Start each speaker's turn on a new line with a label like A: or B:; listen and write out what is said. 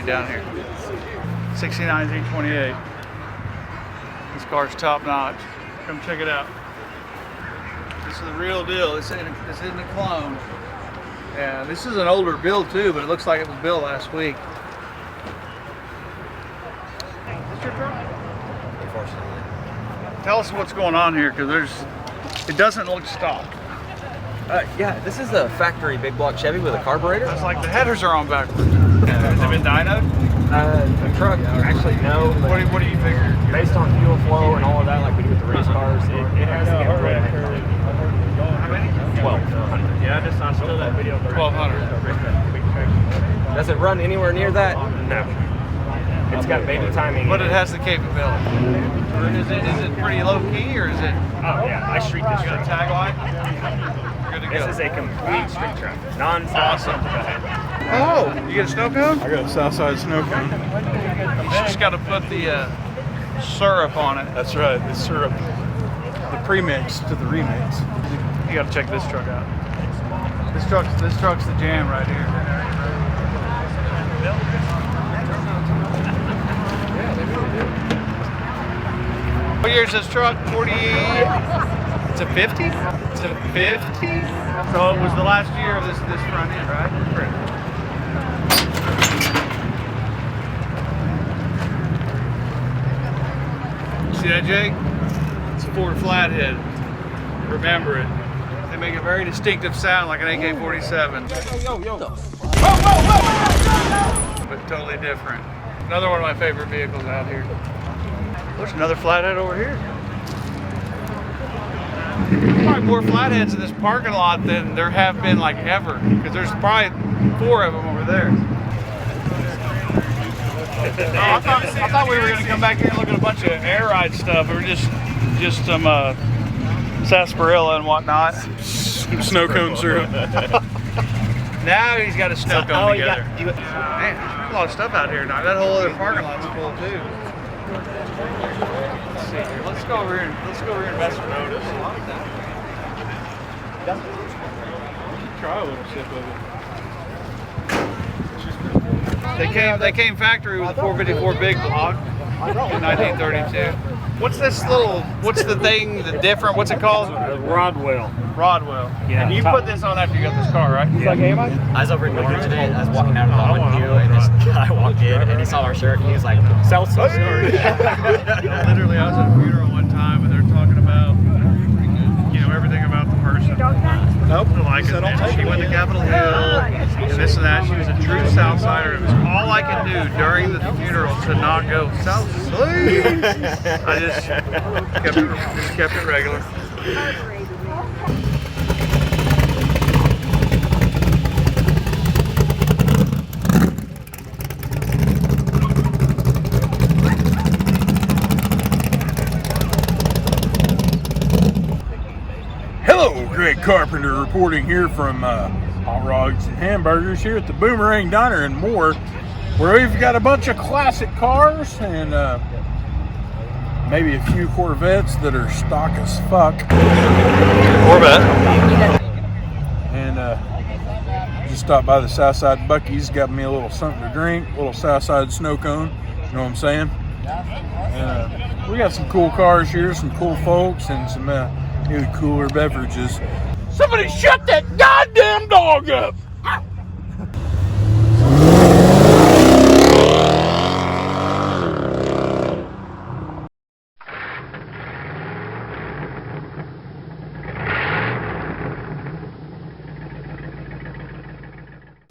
A: right down here. 69Z28. This car's top notch. Come check it out. This is the real deal. This isn't a clone. Yeah, this is an older build too, but it looks like it was built last week.
B: Unfortunately.
A: Tell us what's going on here, because it doesn't look stock.
B: Yeah, this is a factory big block Chevy with a carburetor.
A: It's like the headers are on backwards. Has it been dynoed?
B: The truck, actually, no.
A: What do you figure?
B: Based on fuel flow and all of that, like we do with the race cars, it has to get red.
A: How many?
B: 1,200.
C: Yeah, I just saw that video.
A: 1,200.
B: Does it run anywhere near that? No. It's got baby timing.
A: But it has the capability. Is it pretty low key, or is it?
C: Oh yeah, I street this
A: You got a
C: truck.
A: tag line? Good to go.
C: This is a complete street truck. Non-stop.
A: Oh, you get a snow cone?
D: I got a Southside snow cone.
A: You just got to put the syrup on it.
D: That's right, the syrup. The premix to the remix.
A: You got to check this truck out. This truck's the jam right here. What year is this truck? 40. It's a 50? It's a 50? So it was the last year of this front end, right? Correct. See that, Jake? It's a Ford Flathead. Remember it. They make a very distinctive sound like an AK-47. But totally different. Another one of my favorite vehicles out here. There's another Flathead over here. There's probably more Flatheads in this parking lot than there have been like ever, because there's probably 4 of them over there. I thought we were going to come back here and look at a bunch of air ride stuff, or just some sarsaparilla and whatnot.
D: Some snow cone syrup.
A: Now he's got a snow cone together. Man, there's a lot of stuff out here now. That whole other parking lot's full too. Let's see here. Let's go over here and mess around.
D: Try a little sip of it.
A: They came factory with a 454 big block in 1932. What's the thing, the different, what's it called?
C: Rodwell.
A: Rodwell.
C: Yeah.
A: And you put this on after you got this car, right?
C: Yeah.
B: I was over in Norman today. I was walking out of the hall with you, and this guy walked in, and he saw our shirt, and he was like, "Sell some story."
A: Literally, I was at a funeral one time, and they're talking about, everything about the person.
D: Nope.
A: Like, she went to Capitol Hill, and this and that. She was a true Southsider. It was all I could do during the funeral to not go Southside. I just kept it regular.
D: Hello, Greg Carpenter reporting here from Hotrods and Hamburgers here at the Boomerang Diner and more, where we've got a bunch of classic cars and maybe a few Corvettes that are stock as fuck.
A: Corvette.
D: And just stopped by the Southside Buc-ee's, got me a little something to drink, a little Southside snow cone, you know what I'm saying? And we got some cool cars here, some cool folks, and some maybe cooler beverages. Somebody shut that goddamn dog up!